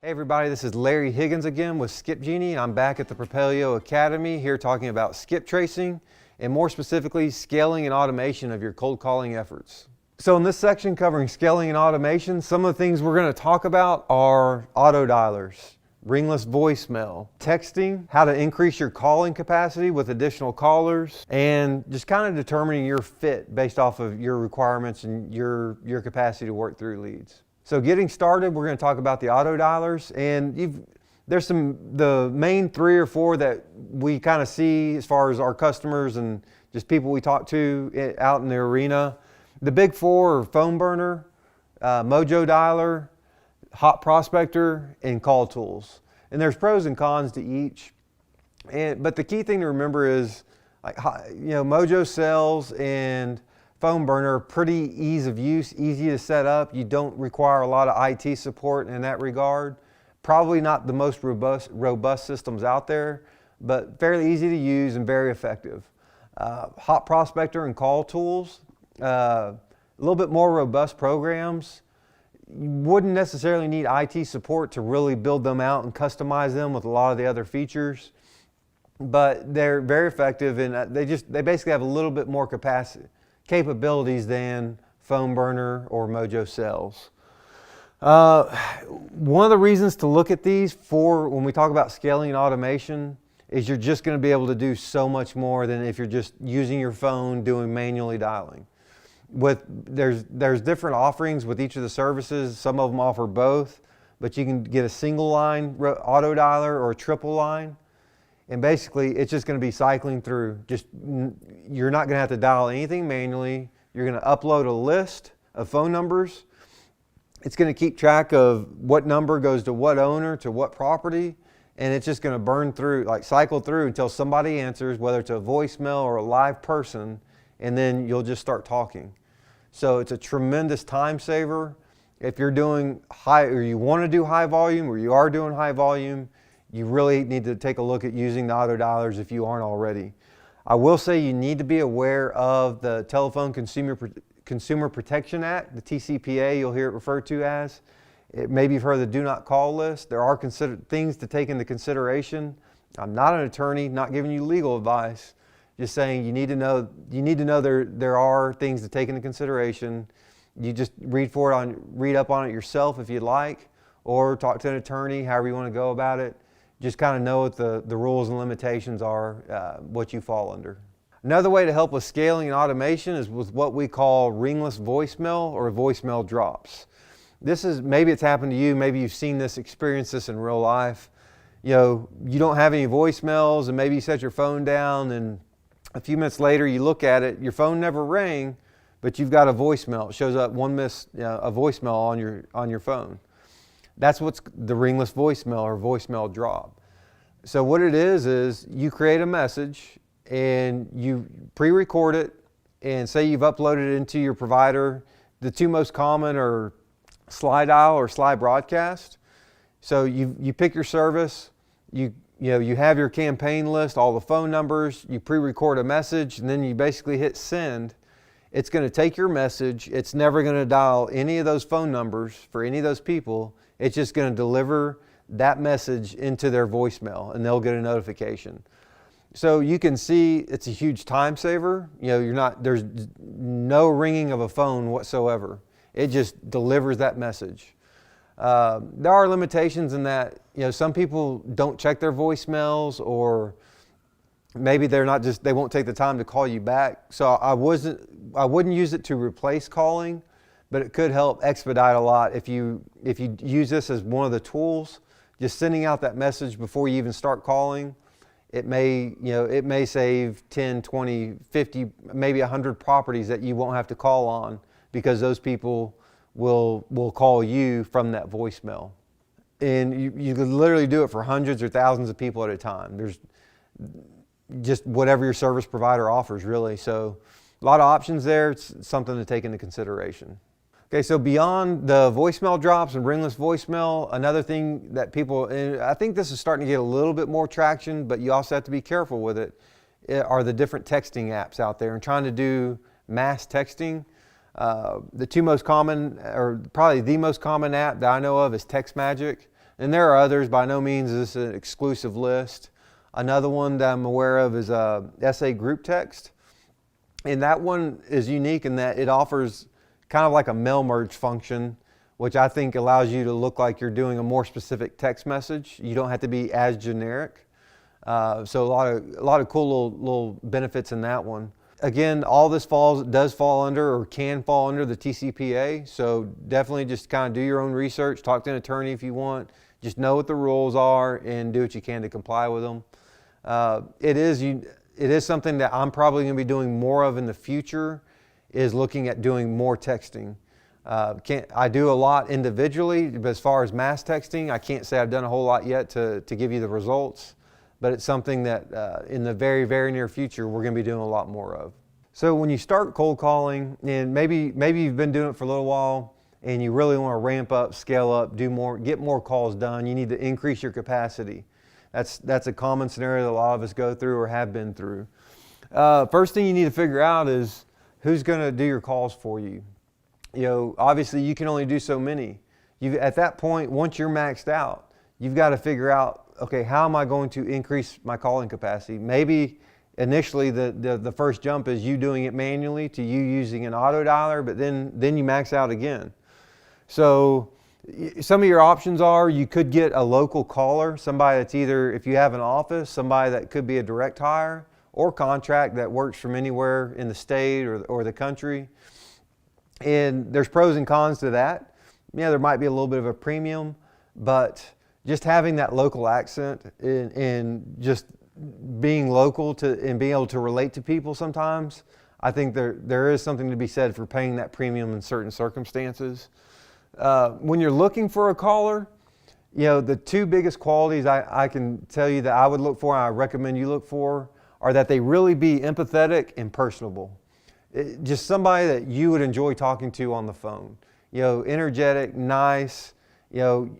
Hey everybody, this is Larry Higgins again with Skip Genie. I'm back at the Propelio Academy here talking about skip tracing and more specifically scaling and automation of your cold calling efforts. So in this section covering scaling and automation, some of the things we're going to talk about are autodialers, ringless voicemail, texting, how to increase your calling capacity with additional callers, and just kind of determining your fit based off of your requirements and your capacity to work through leads. So getting started, we're going to talk about the autodialers, and there's the main 3 or 4 that we kind of see as far as our customers and just people we talk to out in the arena. The big 4 are phone burner, mojo dialer, hot prospector, and call tools. And there's pros and cons to each. But the key thing to remember is, mojo sells and phone burner, pretty ease of use, easy to set up. You don't require a lot of IT support in that regard. Probably not the most robust systems out there, but fairly easy to use and very effective. Hot prospector and call tools, a little bit more robust programs. You wouldn't necessarily need IT support to really build them out and customize them with a lot of the other features, but they're very effective, and they basically have a little bit more capabilities than phone burner or mojo sells. One of the reasons to look at these when we talk about scaling and automation is you're just going to be able to do so much more than if you're just using your phone doing manually dialing. There's different offerings with each of the services. Some of them offer both, but you can get a single line auto dialer or a triple line. And basically, it's just going to be cycling through. You're not going to have to dial anything manually. You're going to upload a list of phone numbers. It's going to keep track of what number goes to what owner, to what property, and it's just going to burn through, cycle through until somebody answers, whether it's a voicemail or a live person, and then you'll just start talking. So it's a tremendous time saver. If you're doing high, or you want to do high volume, or you are doing high volume, you really need to take a look at using the autodialers if you aren't already. I will say you need to be aware of the Telephone Consumer Protection Act, the TCPA, you'll hear it referred to as. Maybe you've heard of the do not call list. There are things to take into consideration. I'm not an attorney, not giving you legal advice, just saying you need to know there are things to take into consideration. You just read up on it yourself if you'd like, or talk to an attorney, however you want to go about it. Just kind of know what the rules and limitations are, what you fall under. Another way to help with scaling and automation is with what we call ringless voicemail or voicemail drops. Maybe it's happened to you, maybe you've seen this, experienced this in real life. You don't have any voicemails, and maybe you set your phone down, and a few minutes later you look at it, your phone never rang, but you've got a voicemail. It shows up a voicemail on your phone. That's what's the ringless voicemail or voicemail drop. So what it is you create a message and you pre-record it, and say you've uploaded it into your provider. The 2 most common are slide dial or slide broadcast. So you pick your service, you have your campaign list, all the phone numbers, you pre-record a message, and then you basically hit send. It's going to take your message. It's never going to dial any of those phone numbers for any of those people. It's just going to deliver that message into their voicemail, and they'll get a notification. So you can see it's a huge time saver. There's no ringing of a phone whatsoever. It just delivers that message. There are limitations in that, some people don't check their voicemails, or maybe they won't take the time to call you back. So I wouldn't use it to replace calling, but it could help expedite a lot if you use this as one of the tools. Just sending out that message before you even start calling, it may save 10, 20, 50, maybe 100 properties that you won't have to call on, because those people will call you from that voicemail. And you can literally do it for hundreds or thousands of people at a time. There's just whatever your service provider offers, really. So a lot of options there. It's something to take into consideration. Okay, so beyond the voicemail drops and ringless voicemail, another thing that and I think this is starting to get a little bit more traction, but you also have to be careful with it, are the different texting apps out there and trying to do mass texting. The 2 most common, or probably the most common app that I know of, is TextMagic. And there are others. By no means is this an exclusive list. Another one that I'm aware of is SA Group Text. And that one is unique in that it offers kind of like a mail merge function, which I think allows you to look like you're doing a more specific text message. You don't have to be as generic. So a lot of cool little benefits in that one. Again, all this does fall under or can fall under the TCPA. So definitely just kind of do your own research, talk to an attorney if you want. Just know what the rules are and do what you can to comply with them. It is something that I'm probably going to be doing more of in the future, is looking at doing more texting. I do a lot individually, but as far as mass texting, I can't say I've done a whole lot yet to give you the results, but it's something that in the very, very near future, we're going to be doing a lot more of. So when you start cold calling, and maybe you've been doing it for a little while, and you really want to ramp up, scale up, do more, get more calls done, you need to increase your capacity. That's a common scenario that a lot of us go through or have been through. First thing you need to figure out is who's going to do your calls for you. You know, obviously you can only do so many. At that point, once you're maxed out, you've got to figure out, okay, how am I going to increase my calling capacity? Maybe initially the first jump is you doing it manually to you using an auto dialer, but then you max out again. So some of your options are you could get a local caller, somebody that's either, if you have an office, somebody that could be a direct hire or contract that works from anywhere in the state or the country. And there's pros and cons to that. Yeah, there might be a little bit of a premium, but just having that local accent and just being local and being able to relate to people sometimes, I think there is something to be said for paying that premium in certain circumstances. When you're looking for a caller, you know, the two biggest qualities I can tell you that I would look for and I recommend you look for are that they really be empathetic and personable. Just somebody that you would enjoy talking to on the phone. You know, energetic, nice, you know,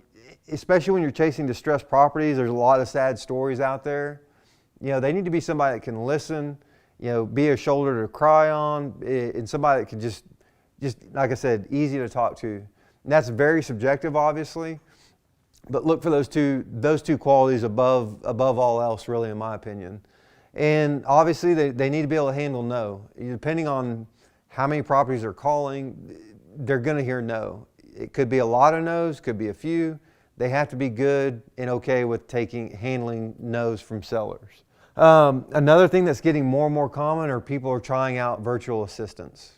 especially when you're chasing distressed properties, there's a lot of sad stories out there. You know, they need to be somebody that can listen, you know, be a shoulder to cry on, and somebody that can just like I said, easy to talk to. And that's very subjective, obviously, but look for those two qualities above all else, really, in my opinion. And obviously, they need to be able to handle no. Depending on how many properties they're calling, they're going to hear no. It could be a lot of no's, could be a few. They have to be good and okay with handling no's from sellers. Another thing that's getting more and more common are people are trying out virtual assistants.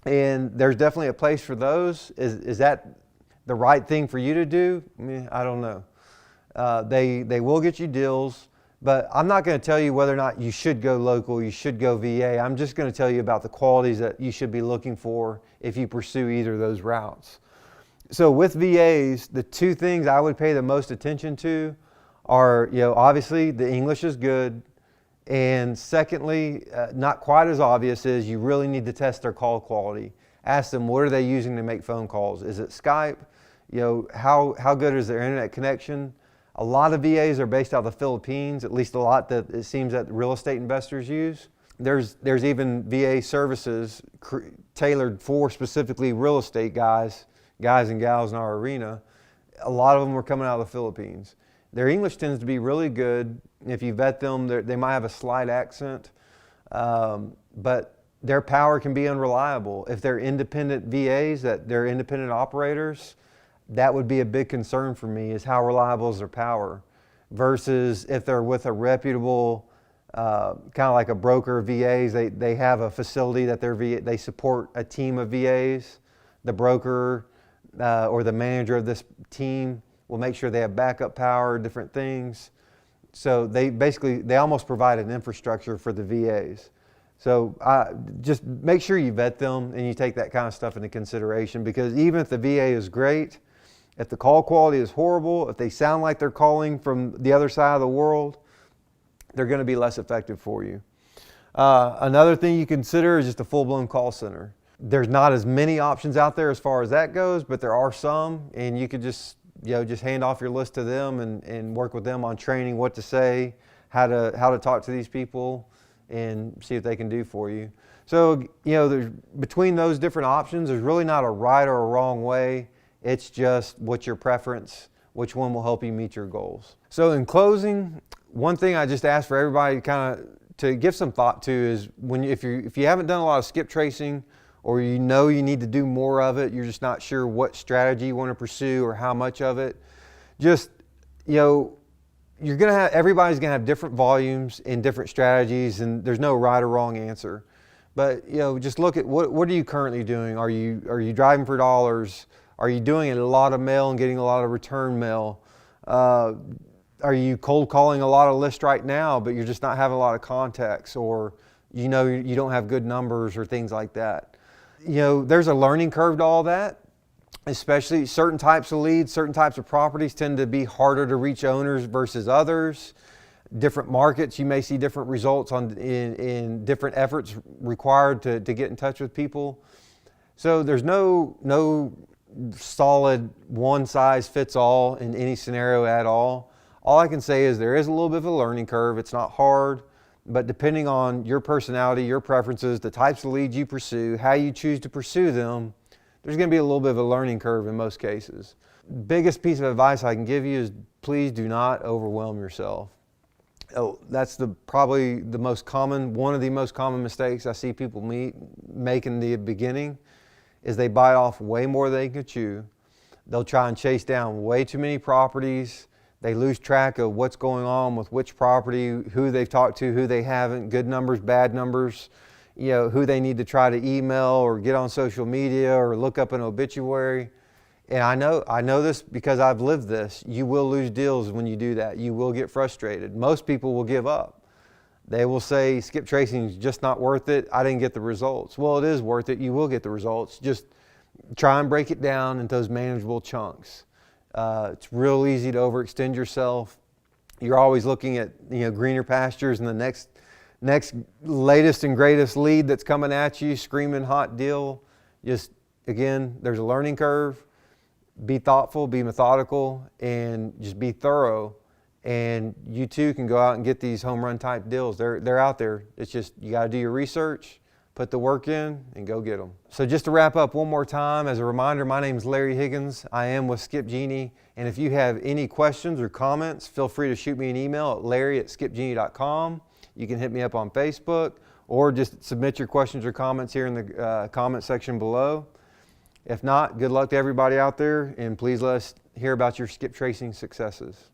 And there's definitely a place for those. Is that the right thing for you to do? I mean, I don't know. They will get you deals, but I'm not going to tell you whether or not you should go local, you should go VA. I'm just going to tell you about the qualities that you should be looking for if you pursue either of those routes. So with VAs, the two things I would pay the most attention to are, you know, obviously the English is good. And secondly, not quite as obvious, is you really need to test their call quality. Ask them, what are they using to make phone calls? Is it Skype? You know, how good is their internet connection? A lot of VAs are based out of the Philippines, at least a lot that it seems that real estate investors use. There's even VA services tailored for specifically real estate guys and gals in our arena. A lot of them are coming out of the Philippines. Their English tends to be really good. If you vet them, they might have a slight accent, but their power can be unreliable. If they're independent VAs, that they're independent operators, that would be a big concern for me, is how reliable is their power, versus if they're with a reputable, kind of like a broker VAs, they have a facility that they support a team of VAs. The broker or the manager of this team will make sure they have backup power, different things. So they almost provide an infrastructure for the VAs. So just make sure you vet them and you take that kind of stuff into consideration, because even if the VA is great, if the call quality is horrible, if they sound like they're calling from the other side of the world, they're going to be less effective for you. Another thing you consider is just a full-blown call center. There's not as many options out there as far as that goes, but there are some, and you could just hand off your list to them and work with them on training, what to say, how to talk to these people, and see what they can do for you. So, you know, between those different options, there's really not a right or a wrong way. It's just what's your preference, which one will help you meet your goals. So in closing, one thing I just ask for everybody to give some thought to is if you haven't done a lot of skip tracing, or you know you need to do more of it, you're just not sure what strategy you want to pursue or how much of it, just, everybody's gonna have different volumes and different strategies, and there's no right or wrong answer. But just look at what are you currently doing? Are you driving for dollars? Are you doing a lot of mail and getting a lot of return mail? Are you cold calling a lot of lists right now, but you're just not having a lot of contacts, or you don't have good numbers or things like that? There's a learning curve to all that. Especially certain types of leads, certain types of properties tend to be harder to reach owners versus others. Different markets, you may see different results in different efforts required to get in touch with people. So there's no solid one size fits all in any scenario at all. All I can say is there is a little bit of a learning curve. It's not hard, but depending on your personality, your preferences, the types of leads you pursue, how you choose to pursue them, there's going to be a little bit of a learning curve in most cases. Biggest piece of advice I can give you is please do not overwhelm yourself. That's probably one of the most common mistakes I see people make in the beginning, is they bite off way more than they can chew. They'll try and chase down way too many properties. They lose track of what's going on with which property, who they've talked to, who they haven't, good numbers, bad numbers, who they need to try to email or get on social media or look up an obituary. And I know this because I've lived this. You will lose deals when you do that. You will get frustrated. Most people will give up. They will say, skip tracing is just not worth it. I didn't get the results. Well, it is worth it. You will get the results. Just try and break it down into those manageable chunks. It's real easy to overextend yourself. You're always looking at greener pastures and the next latest and greatest lead that's coming at you, screaming hot deal. Just, again, there's a learning curve. Be thoughtful, be methodical, and just be thorough. And you too can go out and get these home run type deals. They're out there. It's just, you got to do your research, put the work in, and go get them. So just to wrap up one more time, as a reminder, my name is Larry Higgins. I am with Skip Genie. And if you have any questions or comments, feel free to shoot me an email at larry@skipgenie.com. You can hit me up on Facebook, or just submit your questions or comments here in the comment section below. If not, good luck to everybody out there, and please let us hear about your skip tracing successes.